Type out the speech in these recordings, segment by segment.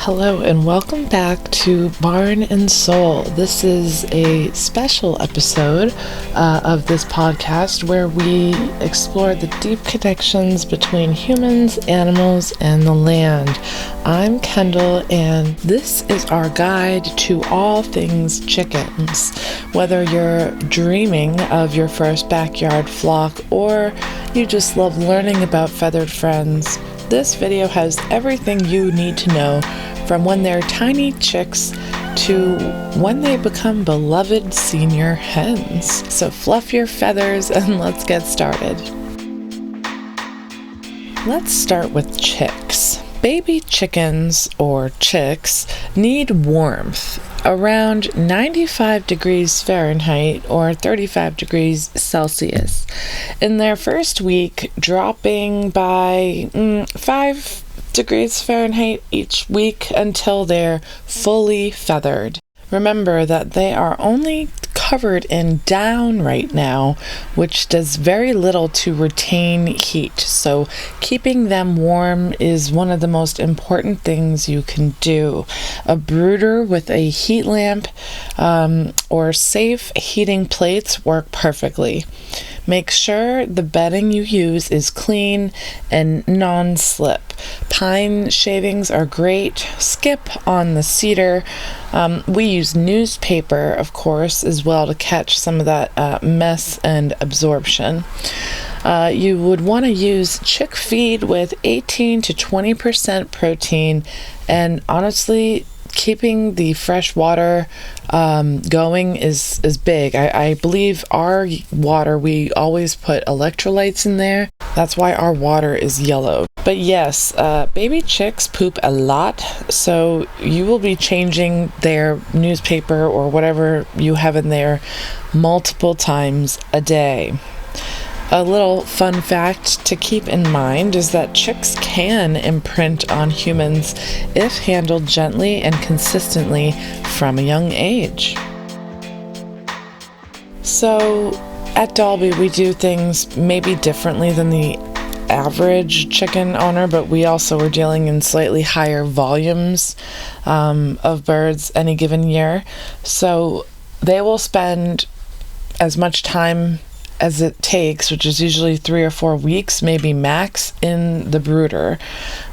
Hello and welcome back to Barn and Soul. This is a special episode of this podcast where we explore the deep connections between humans, animals, and the land. I'm Kendall, and this is our guide to all things chickens. Whether you're dreaming of your first backyard flock or you just love learning about feathered friends, this video has everything you need to know from when they're tiny chicks to when they become beloved senior hens. So fluff your feathers and let's get started. Let's start with chicks. Baby chickens, or chicks, need warmth around 95 degrees Fahrenheit or 35 degrees Celsius. In their first week, dropping by 5 degrees Fahrenheit each week until they're fully feathered. Remember that they are only covered in down right now, which does very little to retain heat. So keeping them warm is one of the most important things you can do. A brooder with a heat lamp or safe heating plates work perfectly. Make sure the bedding you use is clean and non-slip. Pine shavings are great. Skip on the cedar. We use newspaper, of course, as well to catch some of that mess and absorption. You would want to use chick feed with 18 to 20% protein, and honestly, keeping the fresh water going is big. I believe our water, we always put electrolytes in there. That's why our water is yellow. But yes, baby chicks poop a lot, so you will be changing their newspaper or whatever you have in there multiple times a day. A little fun fact to keep in mind is that chicks can imprint on humans if handled gently and consistently from a young age. So at Dalby, we do things maybe differently than the average chicken owner, but we also are dealing in slightly higher volumes of birds any given year. So they will spend as much time as it takes, which is usually 3 or 4 weeks, maybe max, in the brooder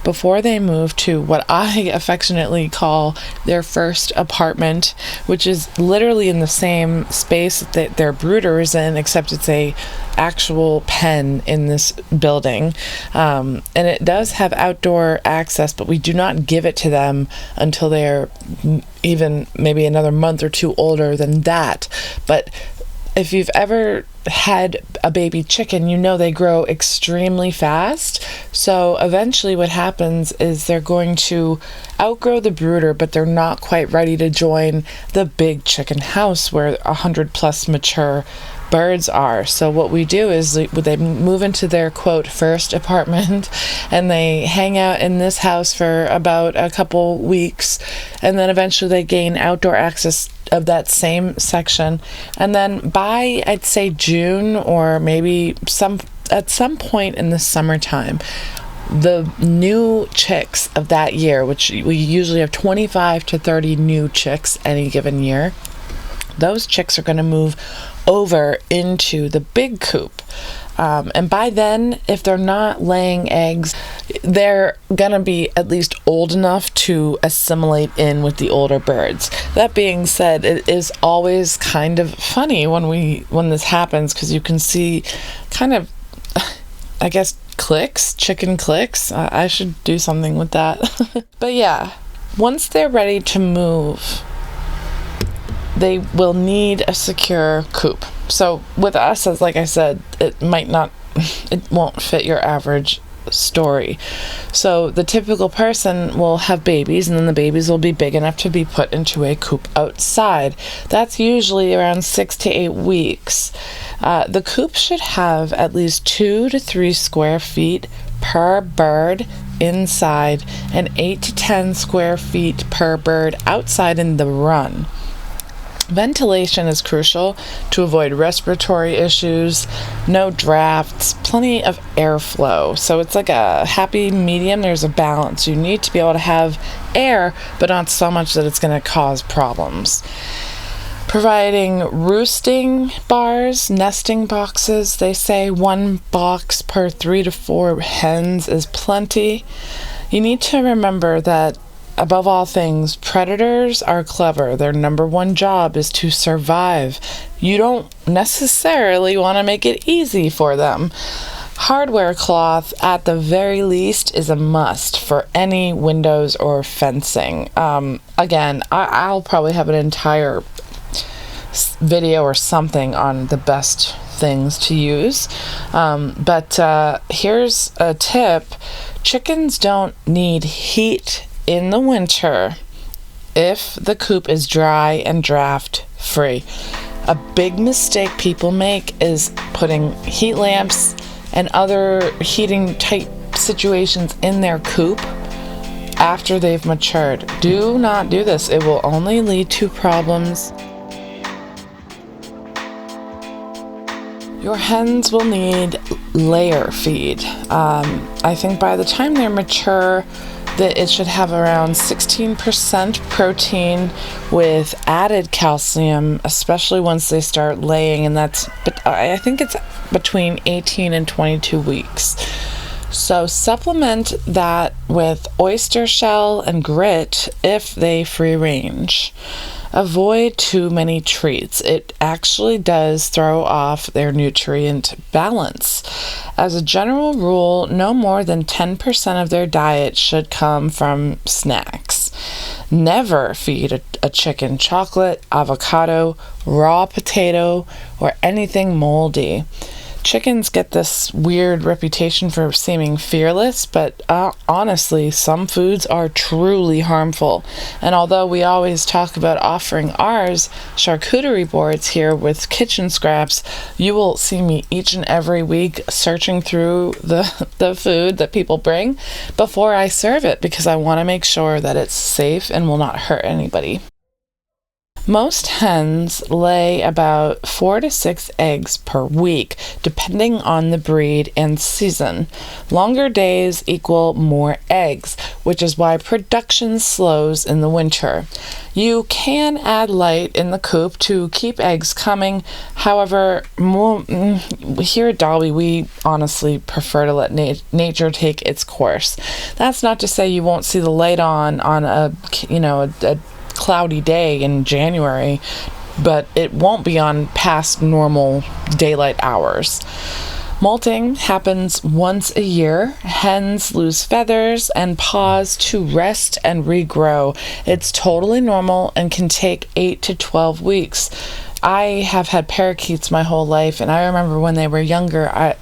before they move to what I affectionately call their first apartment, which is literally in the same space that their brooder is in, except it's a actual pen in this building. And it does have outdoor access, but we do not give it to them until they're even maybe another month or two older than that. But if you've ever had a baby chicken, you know they grow extremely fast. So eventually what happens is they're going to outgrow the brooder, but they're not quite ready to join the big chicken house where 100 plus mature birds are. So what we do is they move into their, quote, first apartment, and they hang out in this house for about a couple weeks, and then eventually they gain outdoor access of that same section. And then by, I'd say, June, or maybe at some point in the summertime, the new chicks of that year, which we usually have 25 to 30 new chicks any given year, those chicks are going to move over into the big coop. And by then, if they're not laying eggs, they're going to be at least old enough to assimilate in with the older birds. That being said, it is always kind of funny when this happens, because you can see kind of, I guess, chicken clicks. I should do something with that. But yeah, once they're ready to move, they will need a secure coop. So with us, as like I said, it won't fit your average story. So the typical person will have babies, and then the babies will be big enough to be put into a coop outside. That's usually around 6 to 8 weeks. The coop should have at least 2 to 3 square feet per bird inside and 8 to 10 square feet per bird outside in the run. Ventilation is crucial to avoid respiratory issues, no drafts, plenty of airflow. So it's like a happy medium. There's a balance. You need to be able to have air, but not so much that it's going to cause problems. Providing roosting bars, nesting boxes. They say 1 box per 3 to 4 hens is plenty. You need to remember that above all things, predators are clever. Their number one job is to survive. You don't necessarily want to make it easy for them. Hardware cloth, at the very least, is a must for any windows or fencing. Again, I'll probably have an entire video or something on the best things to use. But here's a tip. Chickens don't need heat in the winter if the coop is dry and draft free. A big mistake people make is putting heat lamps and other heating type situations in their coop after they've matured. Do not do this. It will only lead to problems. Your hens will need layer feed. I think by the time they're mature, that it should have around 16% protein with added calcium, especially once they start laying, and I think it's between 18 and 22 weeks. So supplement that with oyster shell and grit if they free range. Avoid too many treats. It actually does throw off their nutrient balance. As a general rule, no more than 10% of their diet should come from snacks. Never feed a chicken chocolate, avocado, raw potato, or anything moldy. Chickens get this weird reputation for seeming fearless, but honestly, some foods are truly harmful. And although we always talk about offering ours charcuterie boards here with kitchen scraps, you will see me each and every week searching through the food that people bring before I serve it, because I want to make sure that it's safe and will not hurt anybody. Most hens lay about 4 to 6 eggs per week, depending on the breed and season. Longer days equal more eggs, which is why production slows in the winter. You can add light in the coop to keep eggs coming. However, here at Dalby, we honestly prefer to let nature take its course. That's not to say you won't see the light on a cloudy day in January, but it won't be on past normal daylight hours. Molting happens once a year. Hens lose feathers and pause to rest and regrow. It's totally normal and can take 8 to 12 weeks. I have had parakeets my whole life, and I remember when they were younger,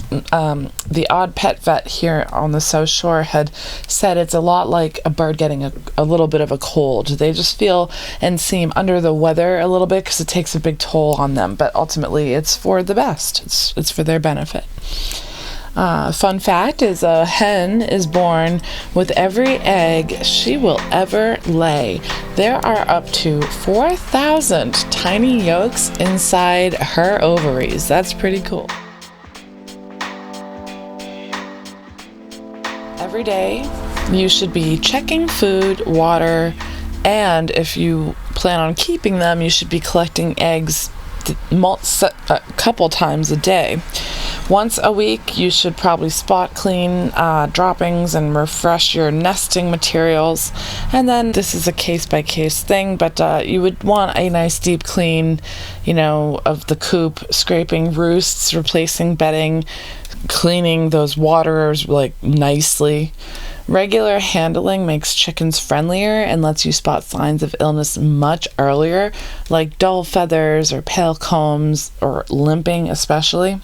the odd pet vet here on the South Shore had said it's a lot like a bird getting a little bit of a cold. They just feel and seem under the weather a little bit because it takes a big toll on them, but ultimately it's for the best. It's for their benefit. Fun fact is a hen is born with every egg she will ever lay. There are up to 4,000 tiny yolks inside her ovaries. That's pretty cool. Every day, you should be checking food, water, and if you plan on keeping them, you should be collecting eggs a couple times a day. Once a week, you should probably spot clean droppings and refresh your nesting materials. And then this is a case-by-case thing, but you would want a nice deep clean, of the coop, scraping roosts, replacing bedding, cleaning those waterers nicely. Regular handling makes chickens friendlier and lets you spot signs of illness much earlier, like dull feathers or pale combs or limping especially.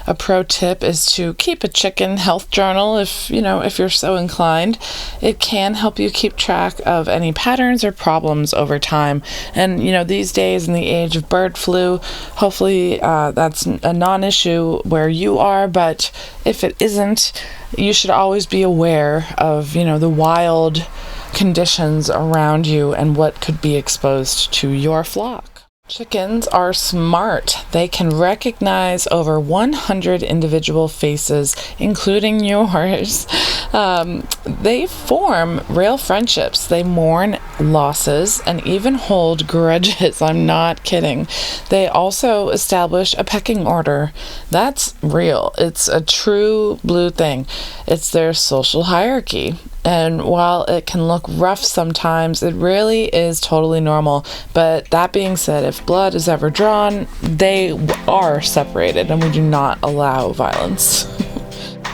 A pro tip is to keep a chicken health journal if you're so inclined. It can help you keep track of any patterns or problems over time. And these days in the age of bird flu, hopefully that's a non-issue where you are, but if it isn't, you should always be aware of the wild conditions around you and what could be exposed to your flock. Chickens are smart. They can recognize over 100 individual faces, including yours. They form real friendships. They mourn losses and even hold grudges. I'm not kidding. They also establish a pecking order. That's real. It's a true blue thing. It's their social hierarchy. And while it can look rough sometimes, it really is totally normal. But that being said, if blood is ever drawn, they are separated, and we do not allow violence.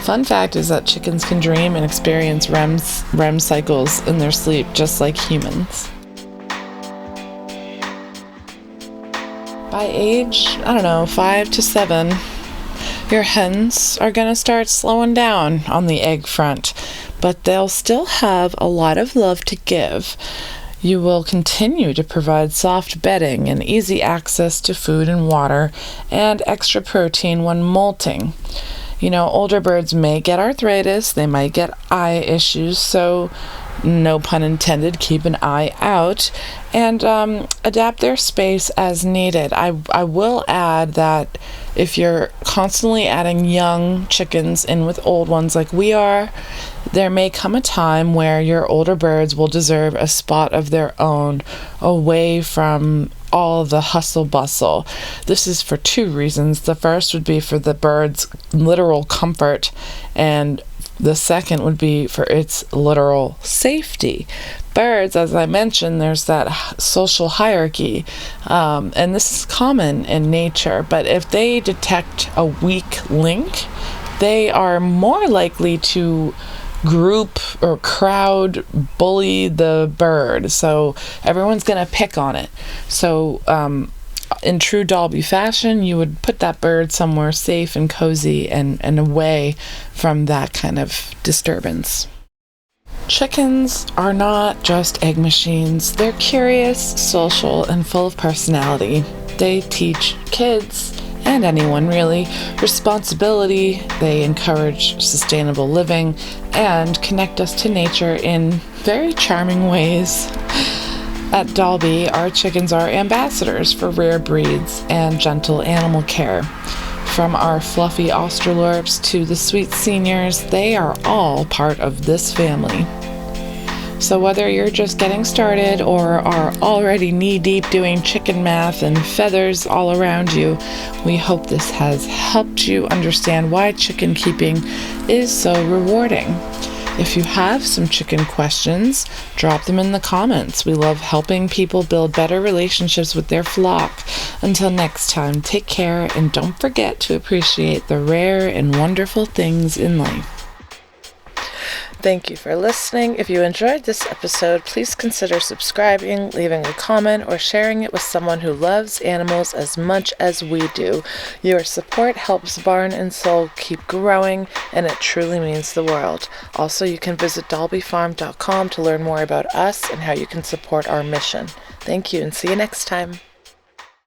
Fun fact is that chickens can dream and experience REM cycles in their sleep, just like humans. By age, 5 to 7, your hens are going to start slowing down on the egg front, but they'll still have a lot of love to give. You will continue to provide soft bedding and easy access to food and water and extra protein when molting. Older birds may get arthritis, they might get eye issues, so no pun intended, keep an eye out and adapt their space as needed. I will add that if you're constantly adding young chickens in with old ones like we are, there may come a time where your older birds will deserve a spot of their own away from all the hustle bustle. This is for two reasons. The first would be for the bird's literal comfort, and the second would be for its literal safety. Birds, as I mentioned, there's that social hierarchy, and this is common in nature, but if they detect a weak link, they are more likely to group or crowd bully the bird, so everyone's going to pick on it. So in true Dalby fashion, you would put that bird somewhere safe and cozy and away from that kind of disturbance. Chickens are not just egg machines. They're curious, social, and full of personality. They teach kids, and anyone really, responsibility. They encourage sustainable living and connect us to nature in very charming ways. At Dalby, our chickens are ambassadors for rare breeds and gentle animal care. From our fluffy Australorps to the sweet seniors, they are all part of this family. So whether you're just getting started or are already knee-deep doing chicken math and feathers all around you, we hope this has helped you understand why chicken keeping is so rewarding. If you have some chicken questions, drop them in the comments. We love helping people build better relationships with their flock. Until next time, take care and don't forget to appreciate the rare and wonderful things in life. Thank you for listening. If you enjoyed this episode, please consider subscribing, leaving a comment, or sharing it with someone who loves animals as much as we do. Your support helps Barn and Soul keep growing, and it truly means the world. Also, you can visit dalbyfarm.com to learn more about us and how you can support our mission. Thank you, and see you next time.